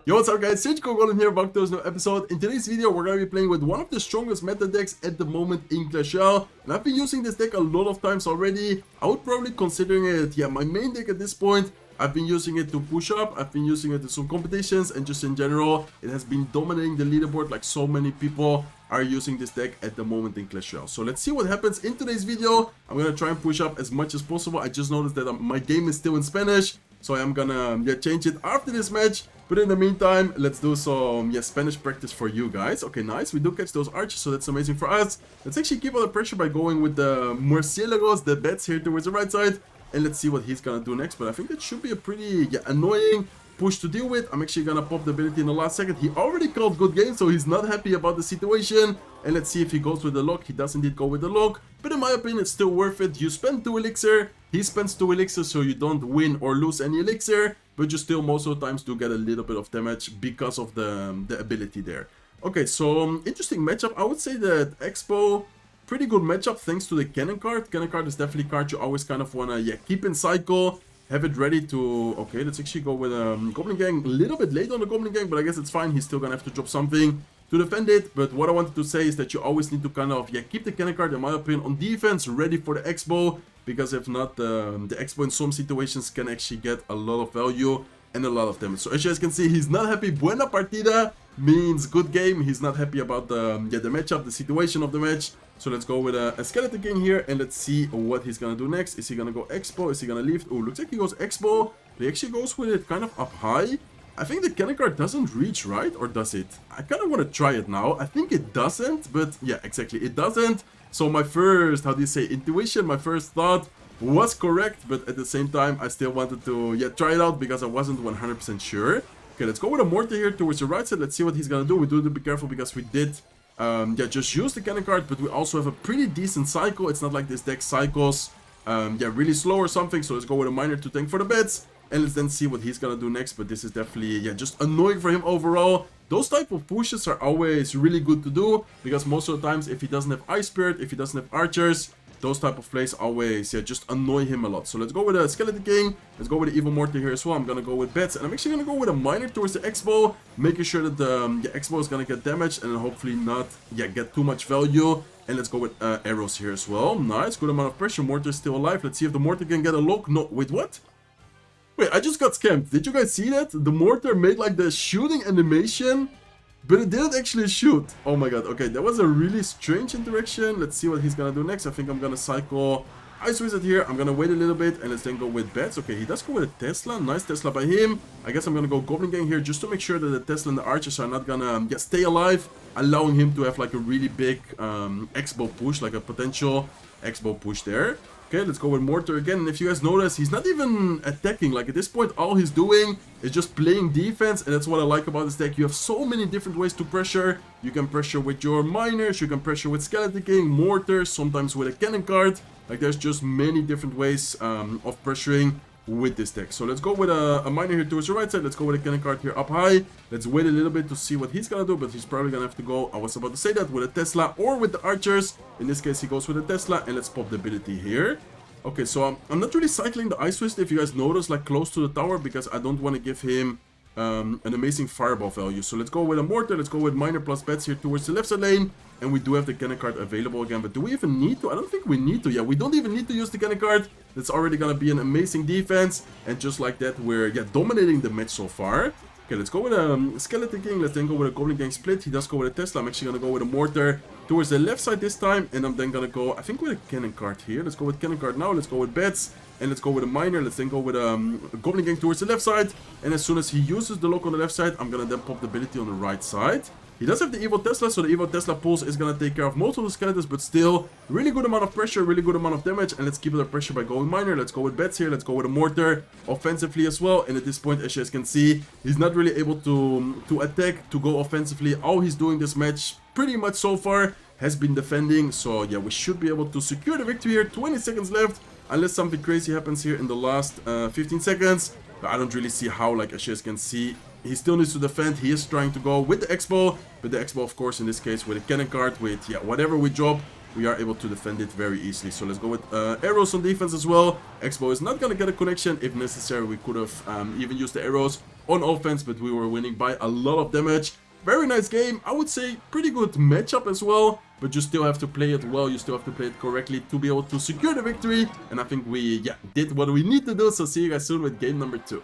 Yo, what's up guys, it's Golem here, back to another episode. In today's video, we're going to be playing with one of the strongest meta decks at the moment in Royale. And I've been using this deck a lot of times already. I would probably considering it, my main deck at this point. I've been using it to push up, I've been using it in some competitions, and just in general, it has been dominating the leaderboard like so many people are using this deck at the moment in Clash Royale. So let's see what happens in today's video. I'm going to try and push up as much as possible. I just noticed that my game is still in Spanish, so I am gonna change it after this match. But in the meantime, let's do some Spanish practice for you guys. Okay, nice. We do catch those archers, so that's amazing for us. Let's actually keep all the pressure by going with the murciélagos, the bats here towards the right side. And let's see what he's gonna do next. But I think that should be a pretty annoying push to deal with. I'm actually gonna pop the ability in the last second. He already called good game, so he's not happy about the situation. And let's see if he goes with the lock. He does indeed go with the lock, but in my opinion it's still worth it. You spend 2 elixir, he spends 2 elixir, so you don't win or lose any elixir, but you still most of the times do get a little bit of damage because of the ability there. Okay, so interesting matchup. I would say that Expo, pretty good matchup thanks to the cannon card. Cannon card is definitely a card you always kind of wanna keep in cycle. Have it ready to... Okay, let's actually go with Goblin Gang. A little bit late on the Goblin Gang, but I guess it's fine. He's still gonna have to drop something to defend it. But what I wanted to say is that you always need to kind of keep the cannon card, in my opinion, on defense, ready for the Expo. Because if not, the Expo in some situations can actually get a lot of value and a lot of damage. So as you guys can see, he's not happy. Buena partida means good game. He's not happy about the matchup, the situation of the match. So let's go with a Skeleton King here, and let's see what he's gonna do next. Is he gonna go Expo? Is he gonna leave? Oh, looks like he goes Expo. He actually goes with it kind of up high. I think the cannon card doesn't reach, right? Or does it? I kind of want to try it now. I think it doesn't, but yeah, exactly, it doesn't. So my first, how do you say, intuition, my first thought was correct, but at the same time, I still wanted to try it out because I wasn't 100% sure. Okay, let's go with a mortar here towards the right side. Let's see what he's gonna do. We do need to be careful because we did just use the cannon card, but we also have a pretty decent cycle. It's not like this deck cycles really slow or something. So let's go with a miner to tank for the bets, and let's then see what he's gonna do next. But this is definitely just annoying for him overall. Those type of pushes are always really good to do because most of the times if he doesn't have Ice Spirit, if he doesn't have archers, those type of plays always just annoy him a lot. So let's go with a Skeleton King. Let's go with the Evil Mortar here as well. I'm gonna go with bets, and I'm actually gonna go with a miner towards the Expo, making sure that the Expo is gonna get damaged and hopefully not get too much value. And let's go with arrows here as well. Nice, good amount of pressure. Mortar is still alive. Let's see if the Mortar can get a lock. No, wait, what? Wait, I just got scammed. Did you guys see that? The Mortar made like the shooting animation, but it didn't actually shoot. Oh my god. Okay, that was a really strange interaction. Let's see what he's gonna do next. I think I'm gonna cycle Ice Wizard here. I'm gonna wait a little bit and let's then go with bets. Okay, he does go with a Tesla. Nice Tesla by him. I guess I'm gonna go Goblin Gang here just to make sure that the Tesla and the archers are not gonna stay alive, allowing him to have like a really big Expo push, like a potential Expo push there. Okay, let's go with Mortar again. And if you guys notice, he's not even attacking. Like at this point, all he's doing is just playing defense. And that's what I like about this deck. You have so many different ways to pressure. You can pressure with your miners. You can pressure with Skeleton King, Mortars, sometimes with a cannon card. Like there's just many different ways of pressuring with this deck. So let's go with a miner here towards the right side. Let's go with a cannon card here up high. Let's wait a little bit to see what he's gonna do, but he's probably gonna have to go, I was about to say that, with a Tesla or with the archers. In this case, he goes with a Tesla, and let's pop the ability here. Okay, so I'm not really cycling the Ice Wizard, if you guys notice, like close to the tower, because I don't want to give him an amazing fireball value. So let's go with a mortar. Let's go with miner plus bets here towards the left side lane, and we do have the cannon card available again. But do we even need to? I don't think we need to. Yeah, we don't even need to use the cannon card. That's already gonna be an amazing defense, and just like that, we're dominating the match so far. Okay, let's go with a Skeleton King. Let's then go with a Goblin Gang split. He does go with a Tesla. I'm actually gonna go with a mortar towards the left side this time, and I'm then gonna go, I think, with a cannon card here. Let's go with cannon card now. Let's go with bets, and let's go with a miner. Let's then go with a Goblin Gang towards the left side, and as soon as he uses the lock on the left side, I'm gonna then pop the ability on the right side. He does have the Evil Tesla, so the Evil Tesla pulse is gonna take care of most of the skeletons, but still, really good amount of pressure, really good amount of damage, and let's keep the pressure by going miner. Let's go with bets here, let's go with a mortar, offensively as well, and at this point, as you guys can see, he's not really able to attack, to go offensively. All he's doing this match, pretty much so far, has been defending, so yeah, we should be able to secure the victory here. 20 seconds left, unless something crazy happens here in the last 15 seconds, but I don't really see how. Like as you guys can see, he still needs to defend. He is trying to go with the Expo, but the Expo, of course, in this case, with a cannon card, with whatever we drop, we are able to defend it very easily. So let's go with arrows on defense as well. Expo is not gonna get a connection. If necessary, we could have even used the arrows on offense, but we were winning by a lot of damage. Very nice game. I would say pretty good matchup as well, but you still have to play it well. You still have to play it correctly to be able to secure the victory. And I think we, did what we need to do. So see you guys soon with game number 2.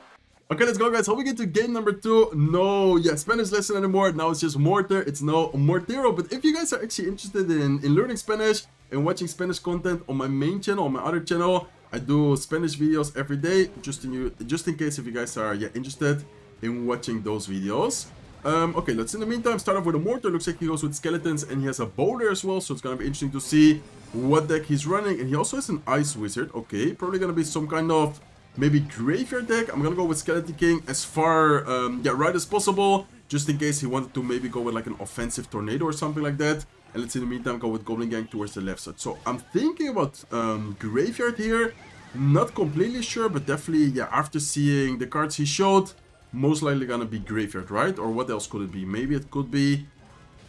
Okay, let's go, guys. How we get to game number 2? No, Spanish lesson anymore. Now it's just Mortar. It's no Mortero. But if you guys are actually interested in learning Spanish and watching Spanish content on my main channel, on my other channel, I do Spanish videos every day, just in case if you guys are interested in watching those videos. Okay, let's in the meantime start off with a Mortar. Looks like he goes with Skeletons and he has a Bowler as well, so it's gonna be interesting to see what deck he's running. And he also has an Ice Wizard. Okay, probably gonna be some kind of maybe Graveyard deck. I'm gonna go with Skeleton King as far right as possible, just in case he wanted to maybe go with like an offensive Tornado or something like that. And let's in the meantime go with Goblin Gang towards the left side. So I'm thinking about Graveyard here. Not completely sure, but definitely after seeing the cards he showed, most likely gonna be Graveyard, right? Or what else could it be? Maybe it could be,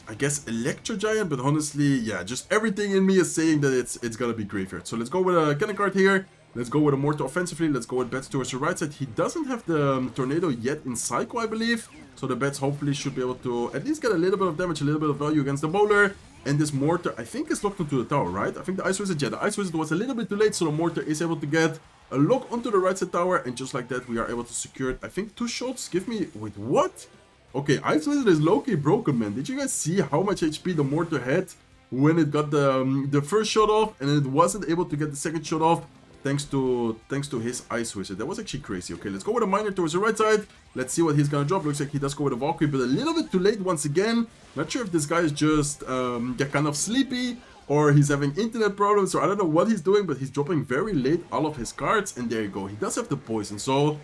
I guess, Electro Giant, but honestly, just everything in me is saying that it's gonna be Graveyard. So let's go with a cannon card here. Let's go with a Mortar offensively. Let's go with Bats towards the right side. He doesn't have the Tornado yet in Psycho, I believe. So the Bats hopefully should be able to at least get a little bit of damage, a little bit of value against the Bowler. And this Mortar, I think, is locked into the tower, right? I think the Ice Wizard, the Ice Wizard was a little bit too late, so the Mortar is able to get a lock onto the right side tower, and just like that, we are able to secure it. I think 2 shots. Give me... Wait, what? Okay, Ice Wizard is low-key broken, man. Did you guys see how much HP the Mortar had when it got the first shot off, and it wasn't able to get the second shot off? Thanks to his Ice Wizard. That was actually crazy. Okay, let's go with a Miner towards the right side. Let's see what he's gonna drop. Looks like he does go with a Valkyrie, but a little bit too late once again. Not sure if this guy is just kind of sleepy, or he's having internet problems, or I don't know what he's doing, but he's dropping very late all of his cards, and there you go. He does have the poison, so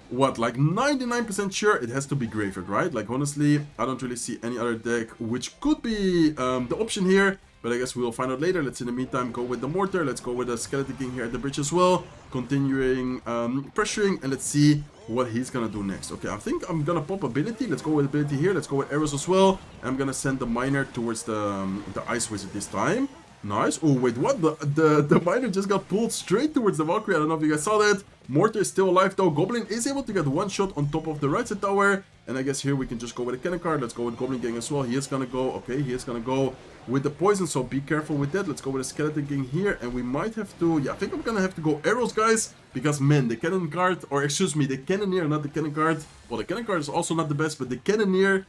what, like 99% sure it has to be Graveyard, right? Like, honestly, I don't really see any other deck which could be the option here. But I guess we'll find out later. Let's in the meantime go with the Mortar. Let's go with the Skeleton King here at the bridge as well. Continuing pressuring, and let's see what he's gonna do next. Okay, I think I'm gonna pop ability. Let's go with ability here. Let's go with arrows as well. I'm gonna send the Miner towards the Ice Wizard this time. Nice. Oh, wait, what? The Miner just got pulled straight towards the Valkyrie. I don't know if you guys saw that. Mortar is still alive though. Goblin is able to get 1 shot on top of the right side tower. And I guess here we can just go with a cannon card. Let's go with Goblin Gang as well. He is gonna go, okay, he is gonna go with the poison, so be careful with that. Let's go with a Skeleton King here, and we might have to, I think I'm gonna have to go arrows, guys, because man, the cannon card, or excuse me, the Cannoneer, not the cannon card. Well, the cannon card is also not the best, but the Cannoneer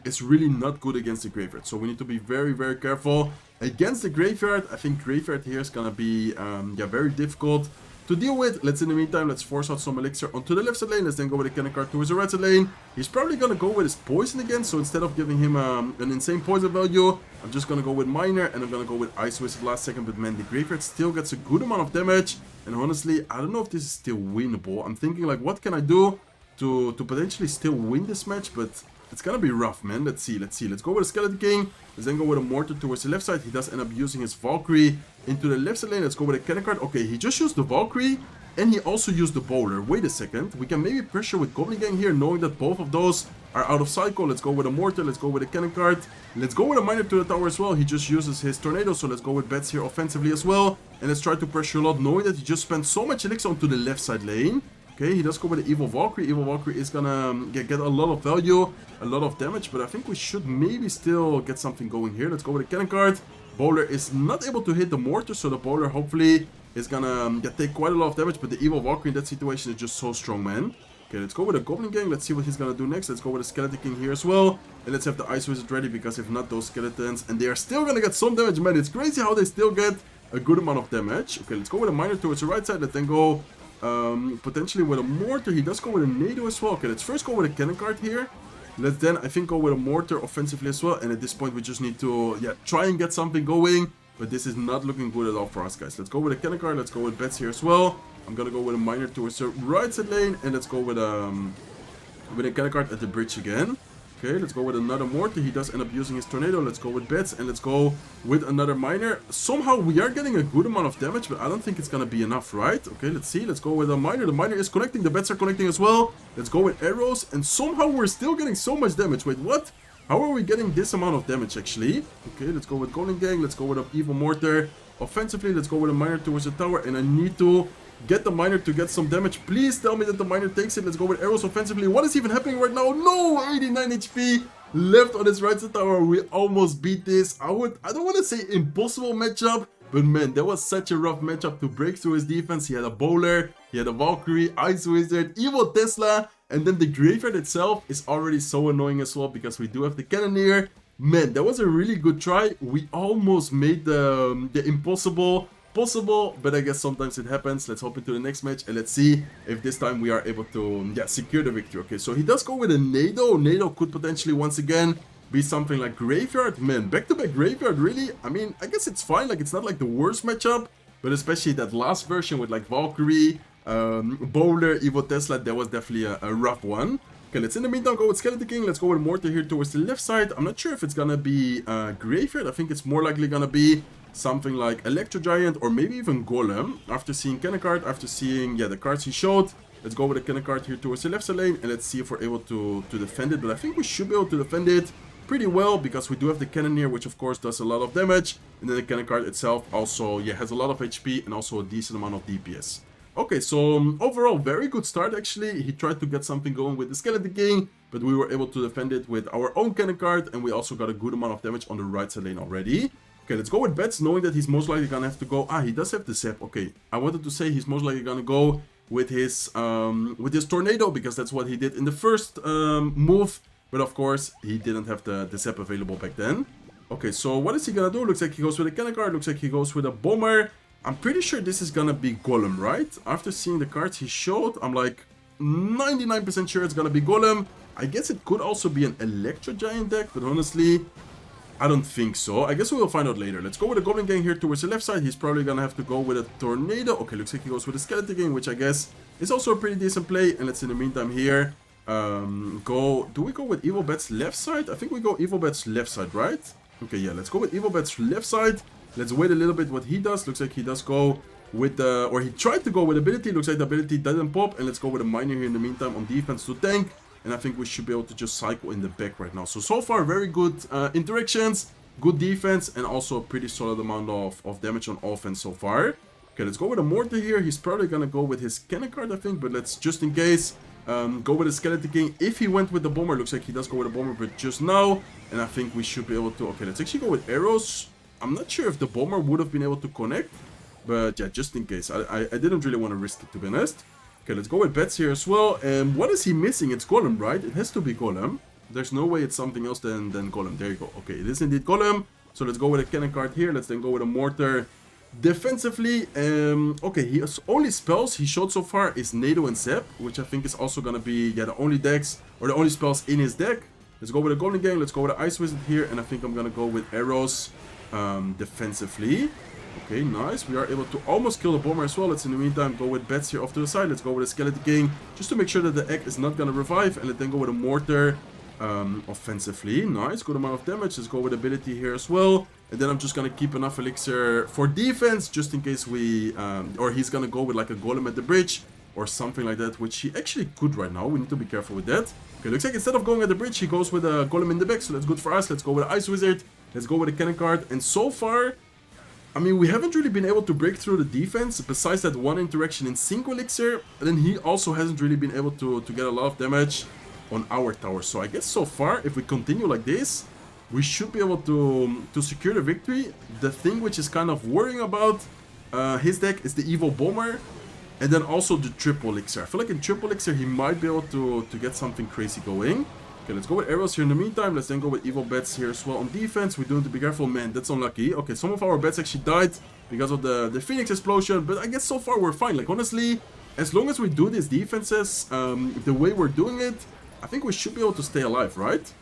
is really not good against the Graveyard, so we need to be very, very careful against the Graveyard. I think Graveyard here is gonna be, very difficult to deal with. Let's in the meantime, let's force out some elixir onto the left side lane. Let's then go with a cannon card towards the right side lane. He's probably gonna go with his poison again, so instead of giving him an insane poison value, I'm just gonna go with Miner, and I'm gonna go with Ice Wizard last second. But man, the Graveyard still gets a good amount of damage, and honestly, I don't know if this is still winnable. I'm thinking like, what can I do to potentially still win this match? But it's gonna be rough, man. Let's see. Let's go with a Skeleton King. Let's then go with a Mortar towards the left side. He does end up using his Valkyrie into the left side lane. Let's go with a cannon card. Okay, he just used the Valkyrie, and he also used the Bowler. Wait a second. We can maybe pressure with Goblin Gang here, knowing that both of those are out of cycle. Let's go with a Mortar. Let's go with a cannon card. Let's go with a Miner to the tower as well. He just uses his Tornado, so let's go with Bats here offensively as well. And let's try to pressure a lot, knowing that he just spent so much elixir onto the left side lane. Okay, he does go with the Evil Valkyrie. Evil Valkyrie is gonna get a lot of value, a lot of damage, but I think we should maybe still get something going here. Let's go with a cannon card. Bowler is not able to hit the Mortar, so the Bowler hopefully is gonna take quite a lot of damage, but the Evil Valkyrie in that situation is just so strong, man. Okay, let's go with a Goblin Gang. Let's see what he's gonna do next. Let's go with a Skeleton King here as well. And let's have the Ice Wizard ready, because if not, those skeletons, and they are still gonna get some damage, man. It's crazy how they still get a good amount of damage. Okay, let's go with a Miner towards the right side. Let's then go potentially with a Mortar. He does go with a Nado as well. Okay, let's first go with a cannon card here. Let's then, I think, go with a Mortar offensively as well. And at this point, we just need to, try and get something going. But this is not looking good at all for us, guys. Let's go with a cannon card. Let's go with Bats here as well. I'm gonna go with a Miner towards the right side lane. And let's go with a cannon card at the bridge again. Okay, let's go with another Mortar. He does end up using his Tornado. Let's go with Bats, and let's go with another Miner. Somehow we are getting a good amount of damage, but I don't think it's gonna be enough, right? Okay, let's see. Let's go with a Miner. The Miner is connecting. The Bats are connecting as well. Let's go with arrows, and somehow we're still getting so much damage. Wait, what? How are we getting this amount of damage, actually? Okay, let's go with Golem Gang. Let's go with an Evil Mortar. Offensively, let's go with a Miner towards the tower, and I need to Get the miner to get some damage. Please tell me that the miner takes it. Let's go with arrows offensively. What is even happening right now? No, 89 HP left on his right side tower. We almost beat this. I don't want to say impossible matchup, but man, that was such a rough matchup to break through his defense. He had a bowler, he had a Valkyrie, Ice Wizard, Evil Tesla, and then the graveyard itself is already so annoying as well because we do have the Cannoneer. Man, that was a really good try. We almost made the impossible possible, but I guess sometimes it happens. Let's hop into the next match and let's see if this time we are able to secure the victory. Okay, so he does go with a Nado. Nado could potentially once again be something like Graveyard. Man, back-to-back Graveyard, really? I mean, I guess it's fine. Like, it's not like the worst matchup, but especially that last version with like Valkyrie, Bowler, Evil Tesla, that was definitely a rough one. Okay, let's in the meantime go with Skeleton King. Let's go with Mortar here towards the left side. I'm not sure if it's gonna be Graveyard. I think it's more likely gonna be something like Electro Giant or maybe even Golem. After seeing Cannon card, after seeing the cards he showed, let's go with a Cannon card here towards the left side lane and let's see if we're able to defend it. But I think we should be able to defend it pretty well because we do have the Cannoneer, which of course does a lot of damage, and then the Cannon card itself also has a lot of HP and also a decent amount of DPS. Okay, so overall very good start actually. He tried to get something going with the Skeleton King, but we were able to defend it with our own Cannon card, and we also got a good amount of damage on the right side lane already. Okay, let's go with bets, knowing that he's most likely gonna have to go. He does have the Zap. Okay, I wanted to say he's most likely gonna go with his Tornado because that's what he did in the first move. But of course, he didn't have the Zap available back then. Okay, so what is he gonna do? Looks like he goes with a Cannon card. Looks like he goes with a Bomber. I'm pretty sure this is gonna be Golem, right? After seeing the cards he showed, I'm like 99% sure it's gonna be Golem. I guess it could also be an Electro Giant deck, but honestly, I don't think so. I guess we will find out later. Let's go with the Goblin Gang here towards the left side. He's probably gonna have to go with a Tornado. Okay, looks like he goes with a Skeleton Gang, which I guess is also a pretty decent play. And let's in the meantime here, do we go with Evil Bet's left side? I think we go Evil Bet's left side, right? Okay, yeah, let's go with Evil Bet's left side. Let's wait a little bit what he does. Looks like he does go with the, or he tried to go with ability. Looks like the ability didn't pop. And let's go with a Miner here in the meantime on defense to tank. And I think we should be able to just cycle in the back right now. So far, very good interactions, good defense, and also a pretty solid amount of damage on offense so far. Okay, let's go with a Mortar here. He's probably going to go with his Cannon card, I think. But let's, just in case, go with a Skeleton King. If he went with the Bomber, looks like he does go with a Bomber, but just now. And I think we should be able to... Okay, let's actually go with arrows. I'm not sure if the Bomber would have been able to connect. But yeah, just in case. I didn't really want to risk it, to be honest. Okay, let's go with bets here as well. And what is he missing? It's Golem, right? It has to be Golem. There's no way it's something else than Golem. There you go. Okay, it is indeed Golem. So let's go with a Cannon card here. Let's then go with a Mortar. Defensively, okay, his only spells he showed so far is Nado and Zap, which I think is also going to be, the only decks, or the only spells in his deck. Let's go with a Golden Gang. Let's go with an Ice Wizard here. And I think I'm going to go with arrows defensively. Okay, nice. We are able to almost kill the Bomber as well. Let's in the meantime go with bets here off to the side. Let's go with a Skeleton King just to make sure that the egg is not going to revive. And let's then go with a Mortar offensively. Nice, good amount of damage. Let's go with ability here as well. And then I'm just going to keep enough elixir for defense just in case we... or he's going to go with like a Golem at the bridge or something like that, which he actually could right now. We need to be careful with that. Okay, looks like instead of going at the bridge, he goes with a Golem in the back. So that's good for us. Let's go with an Ice Wizard. Let's go with a Cannon card. And so far... I mean, we haven't really been able to break through the defense, besides that one interaction in Sync Elixir, and then he also hasn't really been able to get a lot of damage on our tower. So I guess so far, if we continue like this, we should be able to secure the victory. The thing which is kind of worrying about his deck is the Evil Bomber, and then also the Triple Elixir. I feel like in Triple Elixir, he might be able to get something crazy going. Okay, let's go with arrows here in the meantime. Let's then go with evil bets here as well on defense. We do need to be careful. Man, that's unlucky. Okay, some of our bets actually died because of the Phoenix explosion. But I guess so far we're fine. Like, honestly, as long as we do these defenses the way we're doing it, I think we should be able to stay alive, right?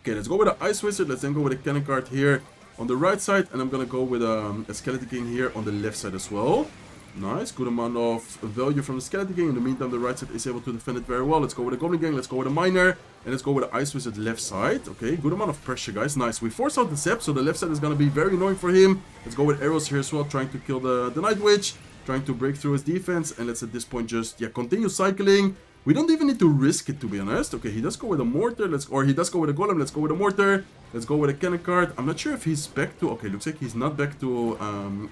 Okay, let's go with the Ice Wizard. Let's then go with a Cannon card here on the right side. And I'm going to go with a Skeleton King here on the left side as well. Nice, good amount of value from the Skeleton King. In the meantime, the right side is able to defend it very well. Let's go with a Goblin Gang, let's go with a Miner, and let's go with an Ice Wizard left side. Okay, good amount of pressure, guys. Nice. We force out the Zap, so the left side is going to be very annoying for him. Let's go with arrows here as well, trying to kill the Night Witch, trying to break through his defense. And let's at this point just, continue cycling. We don't even need to risk it, to be honest. Okay, he does go with a mortar. Or he does go with a golem. Let's go with a mortar. Let's go with a cannon card. I'm not sure if he's back to... Okay, looks like he's not back to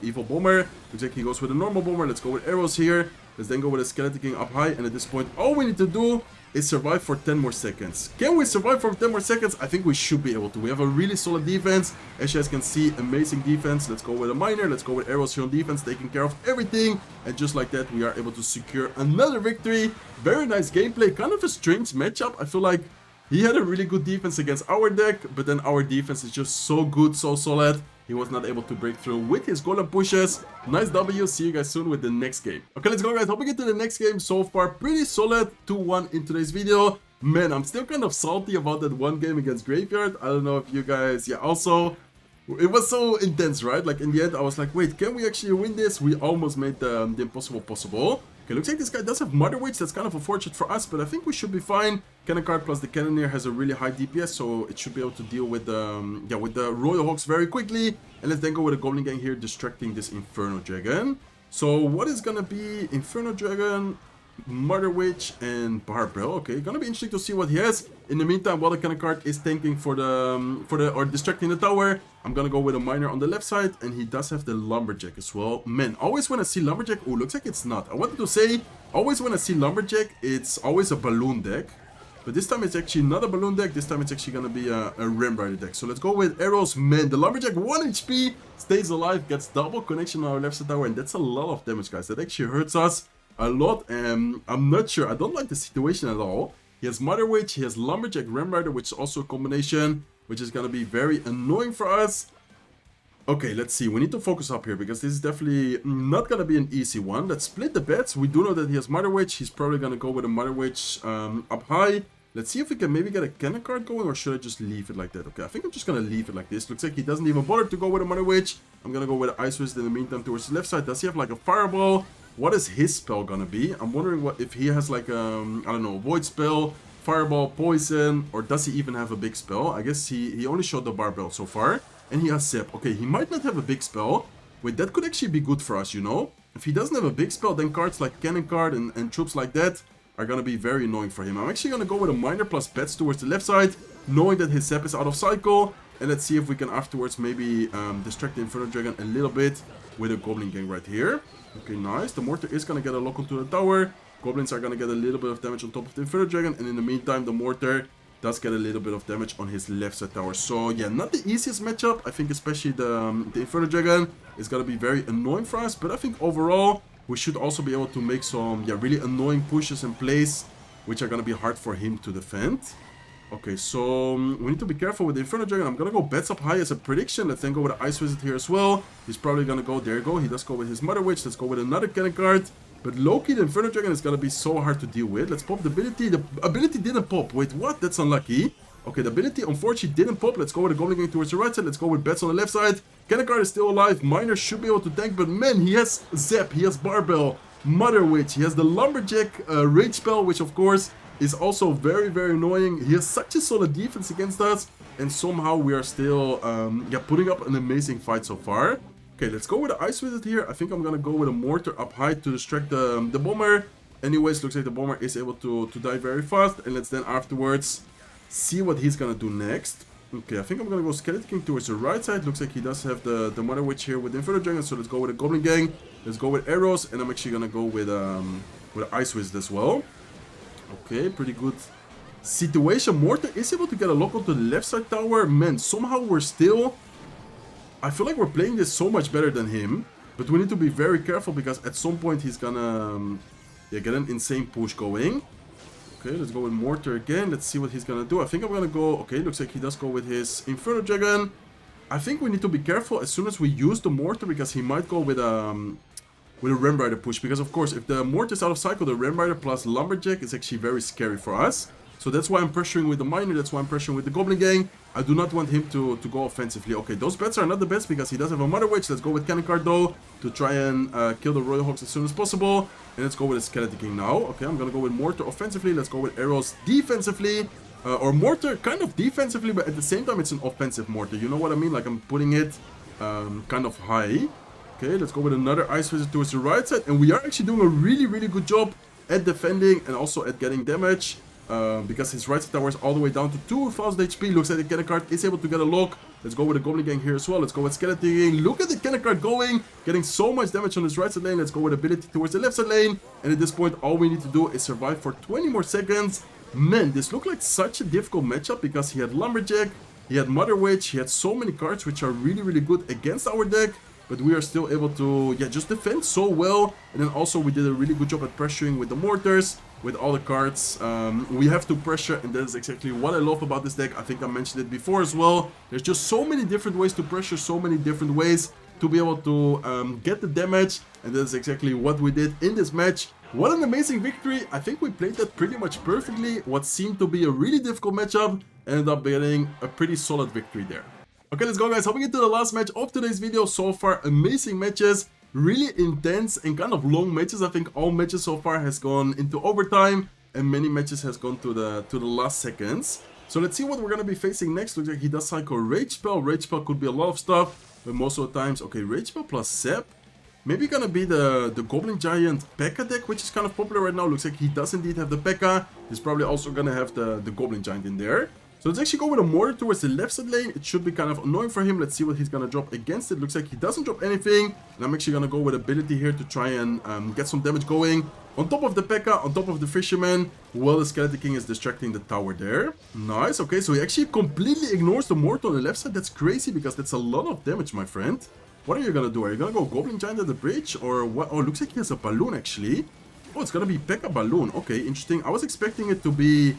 evil bomber. Looks like he goes with a normal bomber. Let's go with arrows here. Let's then go with a skeleton king up high. And at this point, all we need to do is survive for 10 more seconds. Can we survive for 10 more seconds? I think we should be able to. We have a really solid defense. As you guys can see, amazing defense. Let's go with a miner. Let's go with arrows here on defense, taking care of everything. And just like that, we are able to secure another victory. Very nice gameplay. Kind of a strange matchup. I feel like he had a really good defense against our deck, but then our defense is just so good, so solid. He was not able to break through with his golem pushes. Nice W. See you guys soon with the next game. Okay, let's go, guys. Hope we get to the next game. So far, pretty solid. 2-1 in today's video. Man, I'm still kind of salty about that one game against Graveyard. I don't know if you guys... Yeah, also... It was so intense, right? Like, in the end, I was like, wait, can we actually win this? We almost made the impossible possible. Okay, looks like this guy does have Mother Witch. That's kind of unfortunate for us, but I think we should be fine. Cannon card plus the Cannoneer has a really high DPS, so it should be able to deal with with the Royal Hawks very quickly. And let's then go with a Goblin Gang here, distracting this Inferno Dragon. So what is gonna be Inferno Dragon, Mother Witch, and Barbell? Okay, gonna be interesting to see what he has. In the meantime, while the cannon card is tanking or distracting the tower, I'm gonna go with a miner on the left side, and he does have the lumberjack as well. Man, always when I see lumberjack, oh, looks like it's not. I wanted to say, always when I see lumberjack, it's always a balloon deck. But this time it's actually not a balloon deck. This time it's actually gonna be a Ram Rider deck. So let's go with arrows. Man, the lumberjack 1 HP stays alive, gets double connection on our left side tower, and that's a lot of damage, guys. That actually hurts us a lot, and I'm not sure. I don't like the situation at all. He has Mother Witch, he has lumberjack Ram Rider, which is also a combination, which is gonna be very annoying for us. Okay, let's see. We need to focus up here because this is definitely not gonna be an easy one. Let's split the bets. We do know that he has Mother Witch. He's probably gonna go with a Mother Witch up high. Let's see if we can maybe get a cannon card going, or should I just leave it like that? Okay, I think I'm just gonna leave it like this. Looks like he doesn't even bother to go with a Mother Witch. I'm gonna go with an Ice Wizard in the meantime towards the left side. Does he have like a Fireball? What is his spell gonna be? I'm wondering what if he has like I don't know, Void Spell, Fireball, Poison, or does he even have a big spell? I guess he only showed the Barbell so far. And he has Zap. Okay, he might not have a big spell. Wait, that could actually be good for us, you know? If he doesn't have a big spell, then cards like Cannon Card and troops like that are gonna be very annoying for him. I'm actually gonna go with a miner plus bets towards the left side, knowing that his Zap is out of cycle. And let's see if we can afterwards maybe distract the Inferno Dragon a little bit with a Goblin Gang right here. Okay, nice. The Mortar is gonna get a lock onto the tower. Goblins are gonna get a little bit of damage on top of the Inferno Dragon. And in the meantime, the Mortar does get a little bit of damage on his left side tower. So yeah, not the easiest matchup. I think especially the Inferno Dragon is gonna be very annoying for us. But I think overall, we should also be able to make some really annoying pushes in place, which are gonna be hard for him to defend. Okay, so we need to be careful with the Inferno Dragon. I'm gonna go bets up high as a prediction. Let's then go with the Ice Wizard here as well. He's probably gonna go, there you go. He does go with his Mother Witch. Let's go with another cannon card. But low-key, the Inferno Dragon is gonna be so hard to deal with. Let's pop the ability. The ability didn't pop. Wait, what? That's unlucky. Okay, the ability unfortunately didn't pop. Let's go with the Goblin Gang towards the right side. Let's go with bets on the left side. Cannon card is still alive. Miner should be able to tank, but man, he has Zap, he has Barbell, Mother Witch, he has the Lumberjack Rage spell, which of course is also very, very annoying. He has such a solid defense against us, and somehow we are still putting up an amazing fight so far. Okay, let's go with the Ice Wizard here. I think I'm gonna go with a Mortar up high to distract the Bomber. Anyways, looks like the Bomber is able to die very fast. And let's then afterwards see what he's gonna do next. Okay, I think I'm gonna go Skeleton King towards the right side. Looks like he does have the Mother Witch here with the Inferno Dragon. So let's go with a Goblin Gang. Let's go with arrows. And I'm actually gonna go with Ice Wizard as well. Okay, pretty good situation. Mortar is able to get a lock onto the left side tower. Man, somehow we're still... I feel like we're playing this so much better than him, but we need to be very careful because at some point he's gonna get an insane push going. Okay, let's go with Mortar again. Let's see what he's gonna do. I think I'm gonna go... Okay, looks like he does go with his Inferno Dragon. I think we need to be careful as soon as we use the Mortar because he might go with a Ram Rider push. Because of course, if the Mortar is out of cycle, the Ram Rider plus Lumberjack is actually very scary for us. So that's why I'm pressuring with the Miner, that's why I'm pressuring with the Goblin Gang. I do not want him to go offensively. Okay, those bets are not the best because he does have a Mother Witch. Let's go with Cannon Card though to try and kill the Royal Hawks as soon as possible. And let's go with a Skeleton King now. Okay, I'm gonna go with Mortar offensively. Let's go with arrows defensively. Or Mortar kind of defensively, but at the same time it's an offensive Mortar. You know what I mean? Like I'm putting it kind of high. Okay, let's go with another Ice Wizard towards the right side. And we are actually doing a really, really good job at defending and also at getting damage. Because his right side tower is all the way down to 2000 HP. Looks like the cannon card is able to get a lock. Let's go with the Goblin Gang here as well. Let's go with Skeleton Gang. Look at the cannon card going. Getting so much damage on his right side lane. Let's go with ability towards the left side lane. And at this point, all we need to do is survive for 20 more seconds. Man, this looked like such a difficult matchup because he had Lumberjack, he had Mother Witch, he had so many cards which are really good against our deck. But we are still able to, yeah, just defend so well. And then also we did a really good job at pressuring with the mortars, with all the cards. We have to pressure, and that is exactly what I love about this deck. I think I mentioned it before as well. There's just so many different ways to pressure, so many different ways to be able to get the damage. And that is exactly what we did in this match. What an amazing victory. I think we played that pretty much perfectly. What seemed to be a really difficult matchup ended up getting a pretty solid victory there. Okay, let's go guys, hopping into the last match of today's video. So far, amazing matches, really intense and kind of long matches. I think all matches so far has gone into overtime and many matches has gone to the last seconds. So let's see what we're gonna be facing next. Looks like he does cycle Rage Spell. Rage Spell could be a lot of stuff, but most of the times, okay, Rage Spell plus Zap. Maybe gonna be the Goblin Giant Pekka deck, which is kind of popular right now. Looks like he does indeed have the Pekka. He's probably also gonna have the Goblin Giant in there. So let's actually go with a mortar towards the left side lane. It should be kind of annoying for him. Let's see what he's gonna drop against it. Looks like he doesn't drop anything. And I'm actually gonna go with ability here to try and get some damage going. On top of the Pekka, on top of the Fisherman, while the Skeleton King is distracting the tower there. Nice, okay, so he actually completely ignores the mortar on the left side. That's crazy because that's a lot of damage, my friend. What are you gonna do? Are you gonna go Goblin Giant at the bridge? Or what? Oh, looks like he has a balloon actually. Oh, it's gonna be Pekka Balloon. Okay, interesting. I was expecting it to be...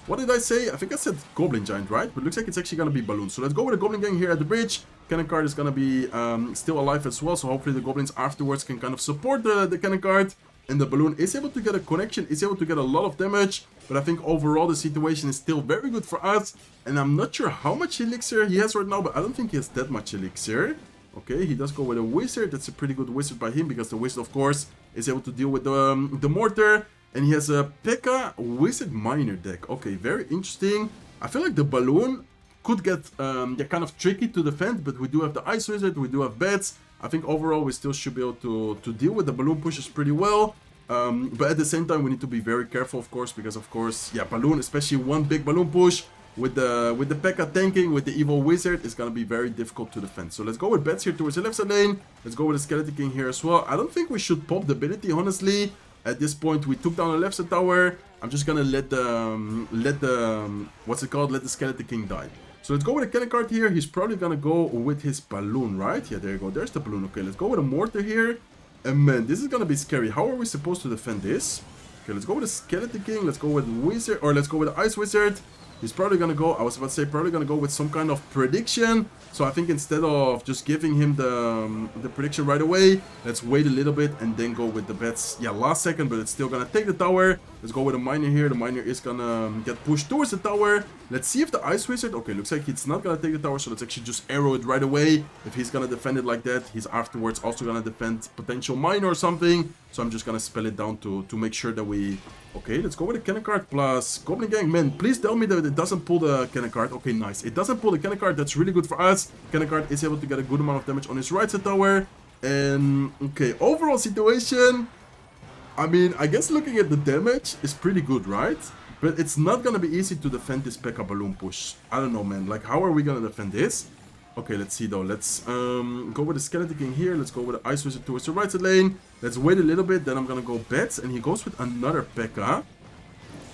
What did I say? I think I said Goblin Giant, right? But looks like it's actually gonna be Balloon. So let's go with the Goblin Gang here at the bridge. Cannon card is gonna be still alive as well. So hopefully the Goblins afterwards can kind of support the Cannon card. And the Balloon is able to get a connection, is able to get a lot of damage. But I think overall the situation is still very good for us. And I'm not sure how much Elixir he has right now, but I don't think he has that much Elixir. Okay, he does go with a Wizard. That's a pretty good Wizard by him because the Wizard, of course, is able to deal with the Mortar. And he has a Pekka Wizard Miner deck. Okay, very interesting. I feel like the Balloon could get yeah, kind of tricky to defend, but we do have the Ice Wizard, we do have Bats. I think overall we still should be able to deal with the Balloon pushes pretty well. But at the same time we need to be very careful, of course, because of course, yeah, Balloon, especially one big Balloon push with the Pekka tanking, with the Evil Wizard, is gonna be very difficult to defend. So let's go with Bats here towards the left side lane. Let's go with the Skeleton King here as well. I don't think we should pop the ability, honestly. At this point, we took down the left side tower. I'm just gonna let the what's it called? Let the Skeleton King die. So let's go with a cannon card here. He's probably gonna go with his balloon, right? Yeah, there you go. There's the balloon. Okay, let's go with a mortar here. And man, this is gonna be scary. How are we supposed to defend this? Okay, let's go with a Skeleton King. Let's go with Wizard, or let's go with the Ice Wizard. He's probably gonna go, I was about to say, probably gonna go with some kind of prediction. So I think instead of just giving him the prediction right away, let's wait a little bit and then go with the bets. Yeah, last second, but it's still gonna take the tower. Let's go with a miner here. The miner is gonna get pushed towards the tower. Let's see if the Ice Wizard, okay, looks like it's not gonna take the tower, so let's actually just arrow it right away. If he's gonna defend it like that, he's afterwards also gonna defend potential miner or something. So I'm just gonna spell it down to make sure that we... Okay, let's go with the cannon card plus Goblin Gang. Man, please tell me that it doesn't pull the cannon card. Okay, nice. It doesn't pull the cannon card. That's really good for us. Cannon card is able to get a good amount of damage on his right side tower. And, okay, overall situation... I mean, I guess looking at the damage is pretty good, right? But it's not gonna be easy to defend this Pekka balloon push. I don't know, man. Like, how are we gonna defend this? Okay, let's see though. Let's go with the Skeleton King here. Let's go with the Ice Wizard towards the right side lane. Let's wait a little bit. Then I'm gonna go Bats. And he goes with another Pekka.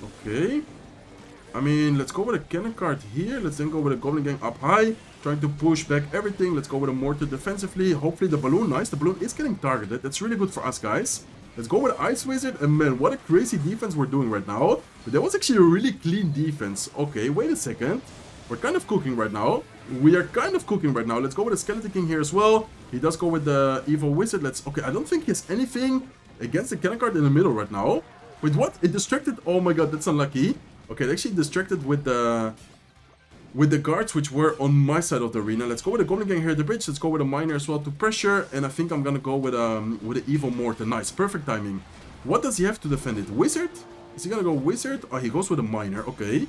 Okay. I mean, let's go with a cannon card here. Let's then go with a Goblin Gang up high. Trying to push back everything. Let's go with a Mortar defensively. Hopefully the balloon, nice. The balloon is getting targeted. That's really good for us, guys. Let's go with Ice Wizard. And man, what a crazy defense we're doing right now. But that was actually a really clean defense. Okay, wait a second. We're kind of cooking right now. We are kind of cooking right now. Let's go with the Skeleton King here as well. He does go with the Evil Wizard. Let's... Okay, I don't think he has anything against the cannon card in the middle right now. Wait, what? It distracted... Oh my god, that's unlucky. Okay, it actually distracted with the guards which were on my side of the arena. Let's go with the Golden Gang here at the bridge. Let's go with a miner as well to pressure. And I think I'm gonna go with the Evil Mortar. Nice, perfect timing. What does he have to defend it? Wizard? Is he gonna go Wizard? Oh, he goes with a miner. Okay.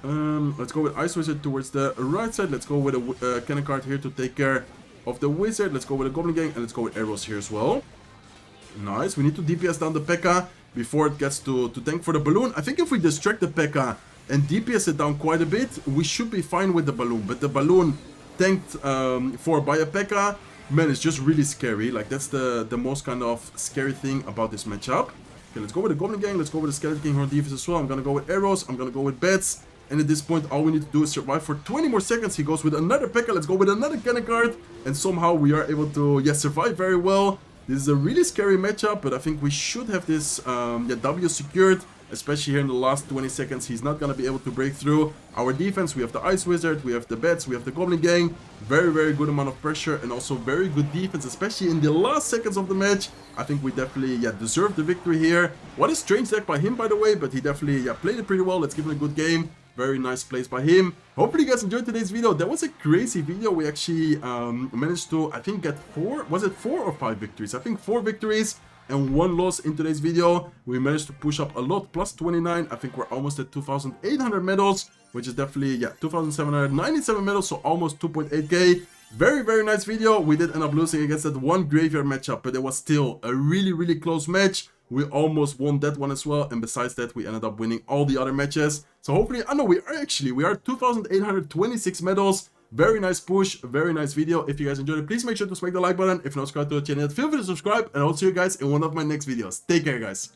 Let's go with Ice Wizard towards the right side. Let's go with a cannon card here to take care of the Wizard. Let's go with a Goblin Gang and let's go with arrows here as well. Nice. We need to DPS down the Pekka. before it gets to tank for the balloon. I think if we distract the Pekka and DPS it down quite a bit, we should be fine with the balloon. But the balloon tanked for by a Pekka, man, it's just really scary. Like, that's the most kind of scary thing about this matchup. Okay, let's go with the Goblin Gang. Let's go with the Skeleton King Horn defense as well. I'm gonna go with arrows. I'm gonna go with bats. And at this point, all we need to do is survive for 20 more seconds. He goes with another Pekka. Let's go with another cannon card. And somehow we are able to, yeah, survive very well. This is a really scary matchup, but I think we should have this W secured. Especially here in the last 20 seconds, he's not gonna be able to break through. Our defense, we have the Ice Wizard, we have the Bats, we have the Goblin Gang. Very, very good amount of pressure and also very good defense, especially in the last seconds of the match. I think we definitely, yeah, deserve the victory here. What a strange deck by him, by the way, but he definitely, yeah, played it pretty well. Let's give him a good game. Very nice plays by him. Hopefully you guys enjoyed today's video. That was a crazy video. We actually managed to, I think, get 4 or 5 victories? I think 4 victories and 1 loss in today's video. We managed to push up a lot, plus 29. I think we're almost at 2,800 medals, which is definitely, yeah, 2,797 medals, so almost 2.8k. Very, very nice video. We did end up losing against that one graveyard matchup, but it was still a really, really close match. We almost won that one as well, and besides that, we ended up winning all the other matches. So hopefully, I know we are 2,826 medals. Very nice push, very nice video. If you guys enjoyed it, please make sure to smack the like button. If you're not subscribed to the channel, feel free to subscribe, and I'll see you guys in one of my next videos. Take care, guys.